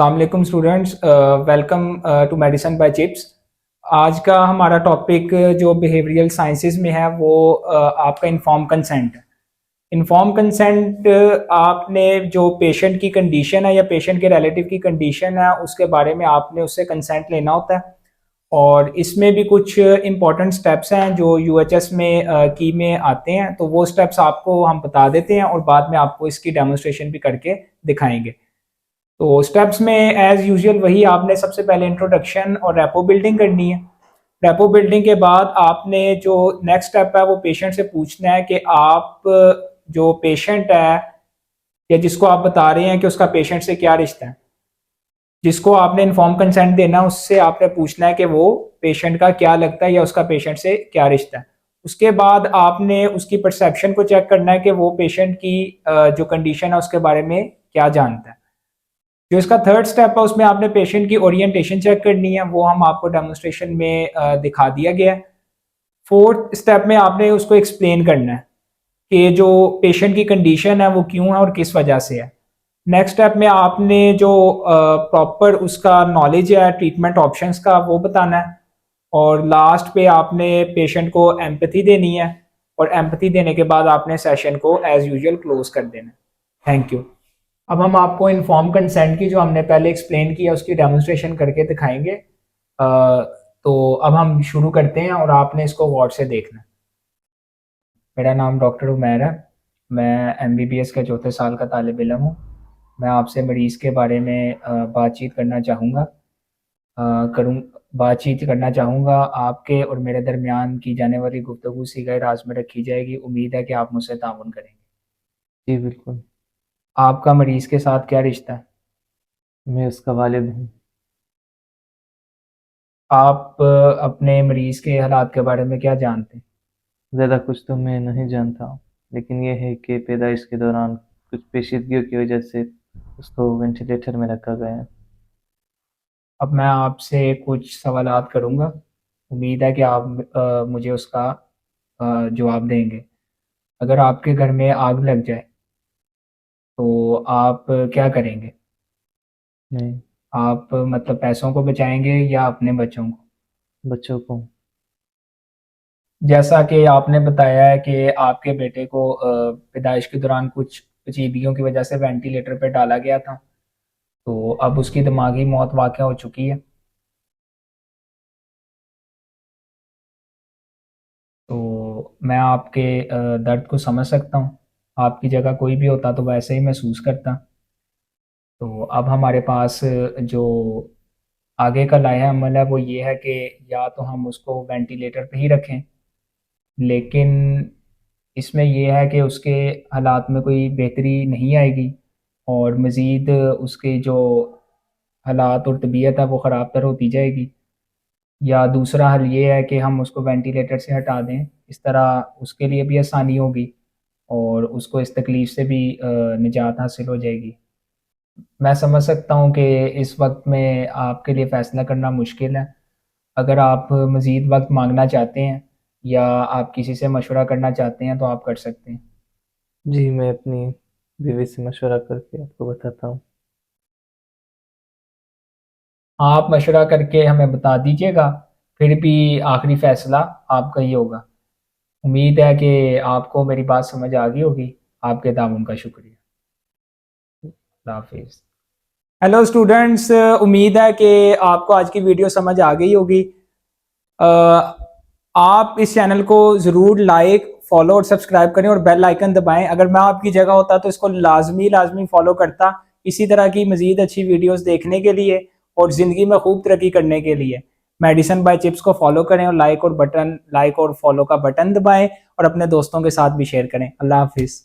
अस्सलाम वालेकुम students, welcome to medicine by chips. आज का हमारा टॉपिक जो बिहेवियरल साइंसेज में है वो आपका इन्फॉर्म कंसेंट है। इन्फॉर्म कंसेंट आपने जो पेशेंट की कंडीशन है या पेशेंट के रिलेटिव की कंडीशन है उसके बारे में आपने उससे कंसेंट लेना होता है। और इसमें भी कुछ इंपॉर्टेंट स्टेप्स हैं जो यूएचएस में की में आते हैं, तो वो स्टेप्स आपको हम बता देते हैं और बाद में आपको इसकी डेमोन्स्ट्रेशन भी करके दिखाएंगे। तो स्टेप्स में एज यूजुअल वही आपने सबसे पहले इंट्रोडक्शन और रेपो बिल्डिंग करनी है। रेपो बिल्डिंग के बाद आपने जो नेक्स्ट स्टेप है वो पेशेंट से पूछना है कि आप जो पेशेंट है या जिसको आप बता रहे हैं कि उसका पेशेंट से क्या रिश्ता है, जिसको आपने इन्फॉर्म कंसेंट देना है उससे आपने पूछना है कि वो पेशेंट का क्या लगता है या उसका पेशेंट से क्या रिश्ता है। उसके बाद आपने उसकी परसेप्शन को चेक करना है कि वो पेशेंट की जो कंडीशन है उसके बारे में क्या जानता है। जो इसका थर्ड स्टेप है उसमें आपने पेशेंट की ओरिएंटेशन चेक करनी है, वो हम आपको डेमोन्स्ट्रेशन में दिखा दिया गया है। फोर्थ स्टेप में आपने उसको एक्सप्लेन करना है कि जो पेशेंट की कंडीशन है वो क्यों है और किस वजह से है। नेक्स्ट स्टेप में आपने जो प्रॉपर उसका नॉलेज है ट्रीटमेंट ऑप्शंस का वो बताना है। और लास्ट पे आपने पेशेंट को एम्पैथी देनी है और एम्पैथी देने के बाद आपने सेशन को एज यूजुअल क्लोज कर देना है। Thank you. अब हम आपको इन्फॉर्म कंसेंट की जो हमने पहले एक्सप्लेन किया उसकी डेमोन्स्ट्रेशन करके दिखाएंगे। तो अब हम शुरू करते हैं और आपने इसको गौर से देखना है। मेरा नाम डॉक्टर उमैर है, मैं एमबीबीएस के चौथे साल का तालिब इल्म हूँ। मैं आपसे मरीज़ के बारे में बातचीत करना चाहूँगा करूँ बातचीत करना चाहूँगा। आपके और मेरे दरमियान की जाने वाली गुफ्तगू सीगा राज में रखी जाएगी। उम्मीद है कि आप मुझसे ताउन करेंगे। जी बिल्कुल। आपका मरीज़ के साथ क्या रिश्ता है? मैं उसका वालिद हूँ। आप अपने मरीज़ के हालात के बारे में क्या जानते हैं? ज़्यादा कुछ तो मैं नहीं जानता हूँ, लेकिन ये है कि पैदाइश के दौरान कुछ पेचीदगियों की वजह से उसको वेंटिलेटर में रखा गया है। अब मैं आपसे कुछ सवालात करूँगा, उम्मीद है कि आप मुझे उसका जवाब देंगे। अगर आपके घर में आग लग जाए तो आप क्या करेंगे? नहीं, आप मतलब पैसों को बचाएंगे या अपने बच्चों को? बच्चों को। जैसा कि आपने बताया है कि आपके बेटे को पैदाइश के दौरान कुछ पेचीदगियों की वजह से वेंटिलेटर पे डाला गया था, तो अब उसकी दिमागी मौत वाक़या हो चुकी है। तो मैं आपके दर्द को समझ सकता हूँ। आपकी जगह कोई भी होता तो वैसे ही महसूस करता। तो अब हमारे पास जो आगे का लाया अमल है वो ये है कि या तो हम उसको वेंटिलेटर पे ही रखें, लेकिन इसमें ये है कि उसके हालात में कोई बेहतरी नहीं आएगी और मज़ीद उसके जो हालात और तबीयत है वो ख़राब तर होती जाएगी। या दूसरा हल ये है कि हम उसको वेंटिलेटर से हटा दें, इस तरह उसके लिए भी आसानी होगी और उसको इस तकलीफ़ से भी निजात हासिल हो जाएगी। मैं समझ सकता हूँ कि इस वक्त में आपके लिए फ़ैसला करना मुश्किल है। अगर आप मज़ीद वक्त मांगना चाहते हैं या आप किसी से मशवरा करना चाहते हैं तो आप कर सकते हैं। जी, मैं अपनी बीवी से मशवरा करके आपको बताता हूँ। आप मशवरा करके हमें बता दीजिएगा, फिर भी आखिरी फ़ैसला आपका ही होगा। उम्मीद है कि आपको मेरी बात समझ आ गई होगी। आपके ताउन का शुक्रिया। अल्लाह हाफिज़। हेलो स्टूडेंट्स, उम्मीद है कि आपको आज की वीडियो समझ आ गई होगी। अ, आप इस चैनल को ज़रूर लाइक फॉलो और सब्सक्राइब करें और बेल आइकन दबाएं। अगर मैं आपकी जगह होता तो इसको लाजमी फॉलो करता, इसी तरह की मज़ीद अच्छी वीडियोस देखने के लिए और ज़िंदगी में खूब तरक्की करने के लिए। मेडिसिन बाय चिप्स को फॉलो करें और लाइक और फॉलो का बटन दबाएं और अपने दोस्तों के साथ भी शेयर करें। अल्लाह हाफिज़।